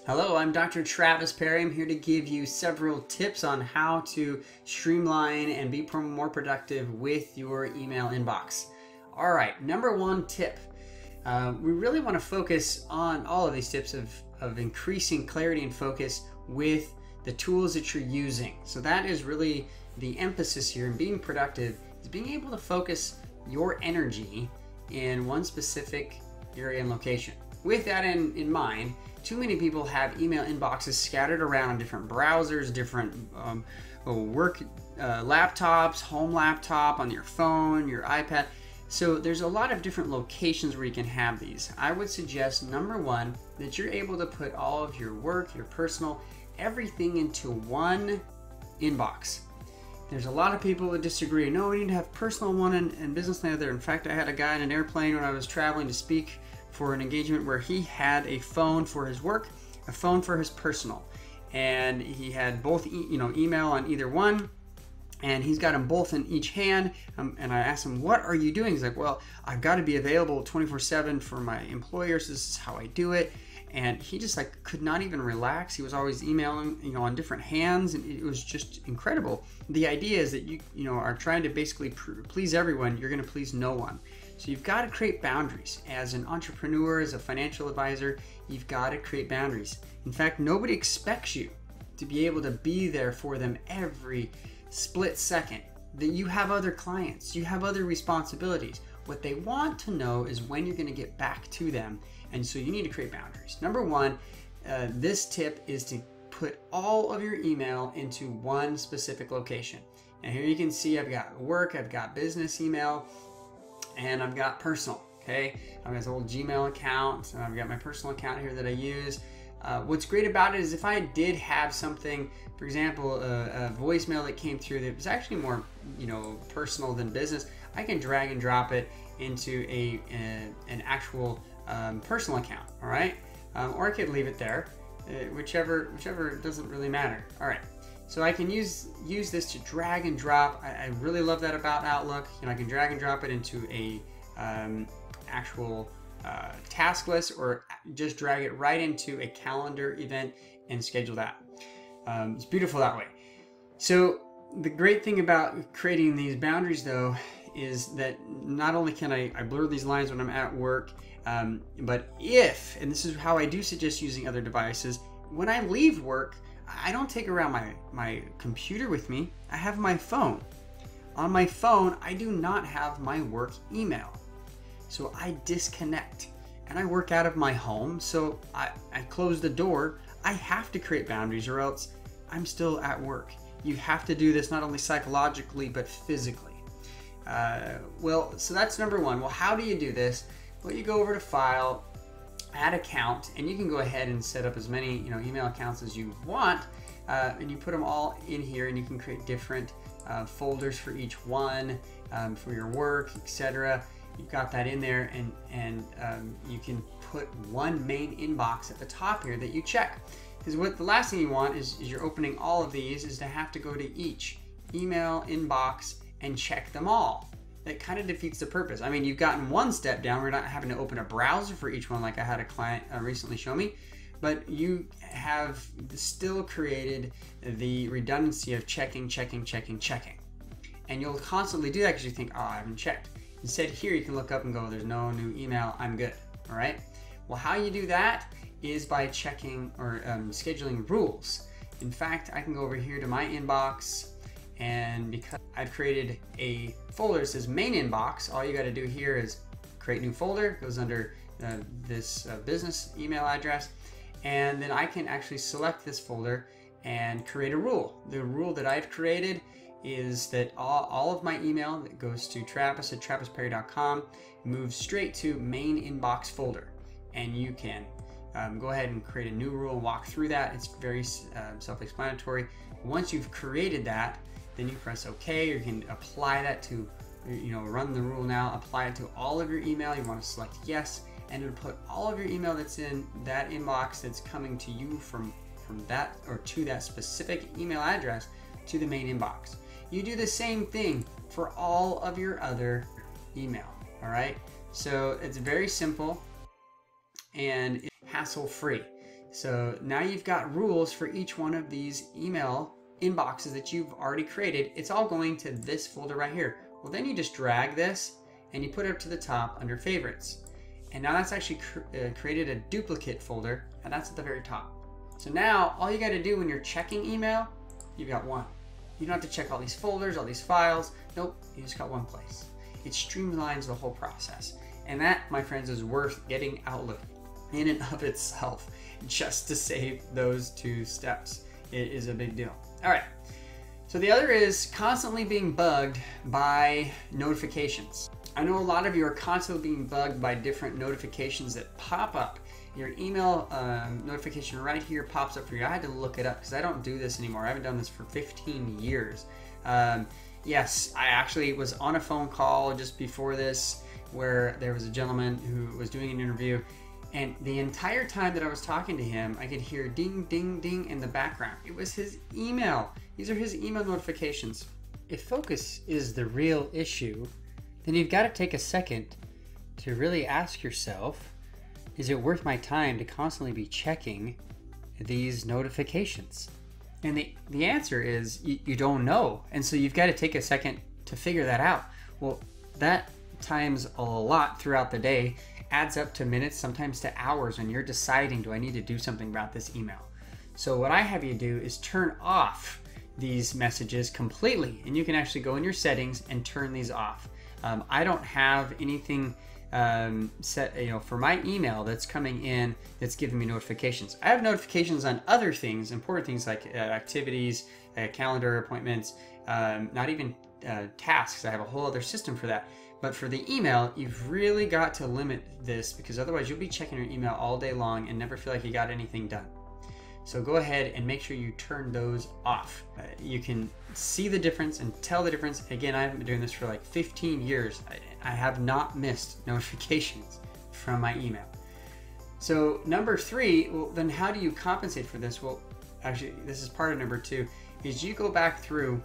Hello, I'm Dr. Travis Perry. I'm here to give you several tips on how to streamline and be more productive with your email inbox. All right, number one tip. We really want to focus on all of these tips of increasing clarity and focus with the tools that you're using. So that is really the emphasis here in being productive, is being able to focus your energy in one specific area and location. With that in mind, too many people have email inboxes scattered around on different browsers, different work laptops, home laptop, on your phone, your iPad. So there's a lot of different locations where you can have these. I would suggest, number one, that you're able to put all of your work, your personal, everything into one inbox. There's a lot of people that disagree. No, we need to have personal one and business on the other. In fact, I had a guy in an airplane when I was traveling to speak for an engagement where he had a phone for his work, a phone for his personal, and he had both email on either one, and he's got them both in each hand. And I asked him, what are you doing? He's like, well, I've got to be available 24/7 for my employers. This is how I do it. And he just could not even relax. He was always emailing, on different hands, and it was just incredible. The idea is that you are trying to basically please everyone. You're going to please no one. So you've got to create boundaries. As an entrepreneur, as a financial advisor, you've got to create boundaries. In fact, nobody expects you to be able to be there for them every split second. That you have other clients, you have other responsibilities. What they want to know is when you're going to get back to them. And so you need to create boundaries. Number one, this tip is to put all of your email into one specific location. And here you can see I've got work, I've got business email, and I've got personal. Okay, I've got this old Gmail account, and I've got my personal account here that I use. What's great about it is if I did have something, for example, a voicemail that came through that was actually more, personal than business, I can drag and drop it into an actual personal account. All right, or I could leave it there, whichever doesn't really matter. All right. So I can use this to drag and drop. I really love that about Outlook. I can drag and drop it into a actual task list, or just drag it right into a calendar event and schedule that. It's beautiful that way. So the great thing about creating these boundaries, though, is that not only can I blur these lines when I'm at work, but and this is how I do suggest using other devices, when I leave work, I don't take around my computer with me. I have my phone. On my phone, I do not have my work email. So I disconnect and I work out of my home. So I close the door. I have to create boundaries or else I'm still at work. You have to do this not only psychologically, but physically. So that's number one. Well, how do you do this? Well, you go over to File, Add Account, and you can go ahead and set up as many email accounts as you want, and you put them all in here, and you can create different folders for each one, for your work, etc. You've got that in there, and you can put one main inbox at the top here that you check. Because the last thing you want is you're opening all of these is to have to go to each email inbox and check them all. That kind of defeats the purpose. I mean, you've gotten one step down. We're not having to open a browser for each one like I had a client recently show me, but you have still created the redundancy of checking. And you'll constantly do that because you think, oh, I haven't checked. Instead, here you can look up and go, there's no new email, I'm good. All right. Well, how you do that is by checking or scheduling rules. In fact, I can go over here to my inbox, and because I've created a folder that says main inbox, all you got to do here is create new folder. It goes under this business email address, and then I can actually select this folder and create a rule. The rule that I've created is that all of my email that goes to travis@travisperry.com moves straight to main inbox folder, and you can go ahead and create a new rule and walk through that. It's very self-explanatory. Once you've created that, then you press OK, or you can apply that to, run the rule now, apply it to all of your email. You want to select yes, and it'll put all of your email that's in that inbox that's coming to you from that or to that specific email address to the main inbox. You do the same thing for all of your other email. All right. So it's very simple and it's hassle-free. So now you've got rules for each one of these email inboxes that you've already created. It's all going to this folder right here. Well, then you just drag this and you put it up to the top under favorites. And now that's actually created a duplicate folder, and that's at the very top. So now all you got to do when you're checking email, you've got one. You don't have to check all these folders, all these files. Nope, you just got one place. It streamlines the whole process. And that, my friends, is worth getting Outlook in and of itself just to save those 2 steps. It is a big deal. All right. So the other is constantly being bugged by notifications. I know a lot of you are constantly being bugged by different notifications that pop up. Your email notification right here pops up for you. I had to look it up because I don't do this anymore. I haven't done this for 15 years. Yes, I actually was on a phone call just before this where there was a gentleman who was doing an interview, and the entire time that I was talking to him, I could hear ding, ding, ding in the background. It was his email. These are his email notifications. If focus is the real issue, then you've got to take a second to really ask yourself, is it worth my time to constantly be checking these notifications? And the answer is you don't know. And so you've got to take a second to figure that out. Well, that times a lot throughout the day adds up to minutes, sometimes to hours, when you're deciding, do I need to do something about this email? So what I have you do is turn off these messages completely, and you can actually go in your settings and turn these off. I don't have anything set, for my email that's coming in that's giving me notifications. I have notifications on other things, important things like activities, calendar appointments, not even tasks. I have a whole other system for that. But for the email, you've really got to limit this, because otherwise you'll be checking your email all day long and never feel like you got anything done. So go ahead and make sure you turn those off. You can see the difference and tell the difference. Again, I haven't been doing this for like 15 years. I have not missed notifications from my email. So number 3, well, then how do you compensate for this? Well, actually, this is part of number 2, is you go back through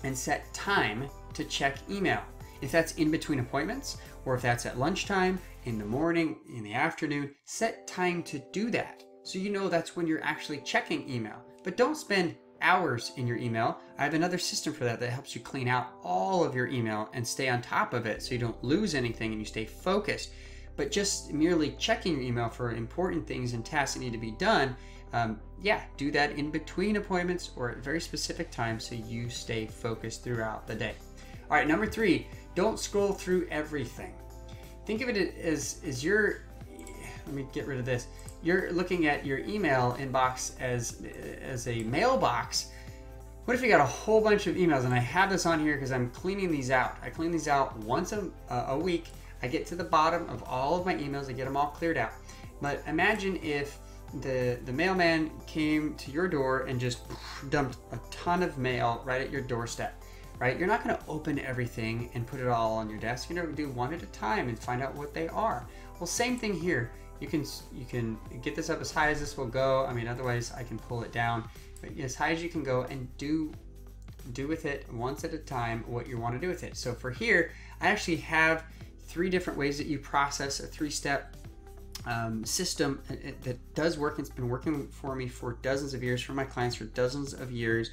and set time to check email. If that's in between appointments, or if that's at lunchtime, in the morning, in the afternoon, set time to do that. So you know that's when you're actually checking email. But don't spend hours in your email. I have another system for that helps you clean out all of your email and stay on top of it so you don't lose anything and you stay focused. But just merely checking your email for important things and tasks that need to be done, do that in between appointments or at very specific times so you stay focused throughout the day. All right, number 3, don't scroll through everything. Think of it as your, let me get rid of this. You're looking at your email inbox as a mailbox. What if you got a whole bunch of emails? And I have this on here because I'm cleaning these out. I clean these out once a week. I get to the bottom of all of my emails. I get them all cleared out. But imagine if the mailman came to your door and just dumped a ton of mail right at your doorstep. Right? You're not going to open everything and put it all on your desk. You're going to do one at a time and find out what they are. Well, same thing here. You can get this up as high as this will go. I mean, otherwise I can pull it down. But as high as you can go, and do with it once at a time what you want to do with it. So for here, I actually have 3 different ways that you process a 3-step system that does work. It's been working for me for dozens of years, for my clients for dozens of years,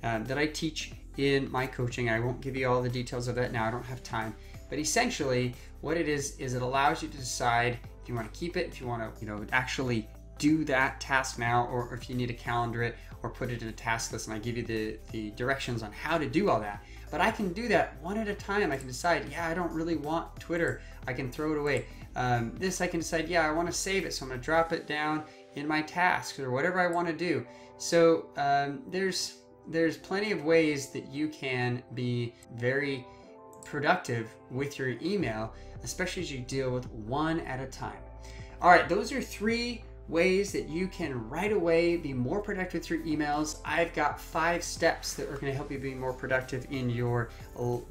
that I teach in my coaching. I won't give you all the details of that now. I don't have time. But essentially, what it is it allows you to decide if you want to keep it, if you want to, actually do that task now, or if you need to calendar it or put it in a task list. And I give you the directions on how to do all that. But I can do that one at a time. I can decide, yeah, I don't really want Twitter. I can throw it away. This I can decide, yeah, I want to save it. So I'm going to drop it down in my tasks or whatever I want to do. So there's plenty of ways that you can be very productive with your email, especially as you deal with one at a time. All right, those are 3 ways that you can right away be more productive through emails. I've got 5 steps that are going to help you be more productive in your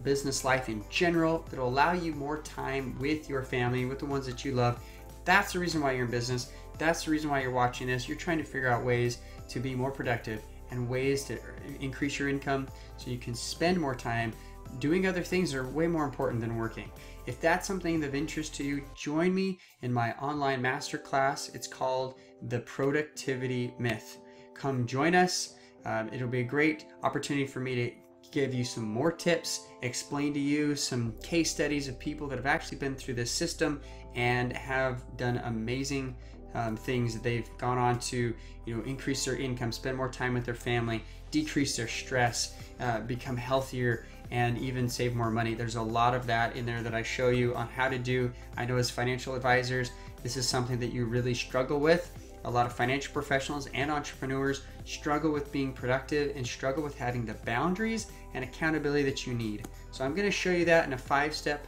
business life in general, that will allow you more time with your family, with the ones that you love. That's the reason why you're in business. That's the reason why you're watching this. You're trying to figure out ways to be more productive and ways to increase your income so you can spend more time doing other things that are way more important than working. If that's something of interest to you, join me in my online masterclass. It's called the productivity myth. Come join us. It'll be a great opportunity for me to give you some more tips, explain to you some case studies of people that have actually been through this system and have done amazing things that they've gone on to, increase their income, spend more time with their family, decrease their stress, become healthier, and even save more money. There's a lot of that in there that I show you on how to do. I know as financial advisors, this is something that you really struggle with. A lot of financial professionals and entrepreneurs struggle with being productive and struggle with having the boundaries and accountability that you need. So I'm going to show you that in a 5-step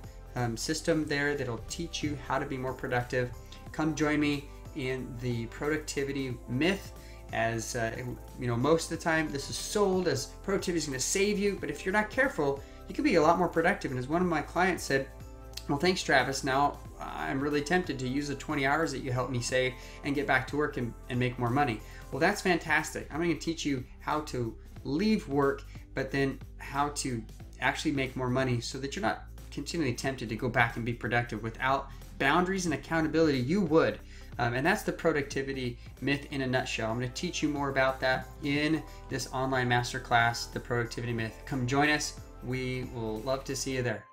system there that'll teach you how to be more productive. Come join me in the productivity myth. As most of the time this is sold as productivity is going to save you, but if you're not careful, you can be a lot more productive. And as one of my clients said, well, thanks, Travis. Now I'm really tempted to use the 20 hours that you helped me save and get back to work and make more money. Well, that's fantastic. I'm going to teach you how to leave work, but then how to actually make more money so that you're not continually tempted to go back and be productive. Without boundaries and accountability, you would. And that's the productivity myth in a nutshell. I'm going to teach you more about that in this online masterclass, The Productivity Myth. Come join us. We will love to see you there.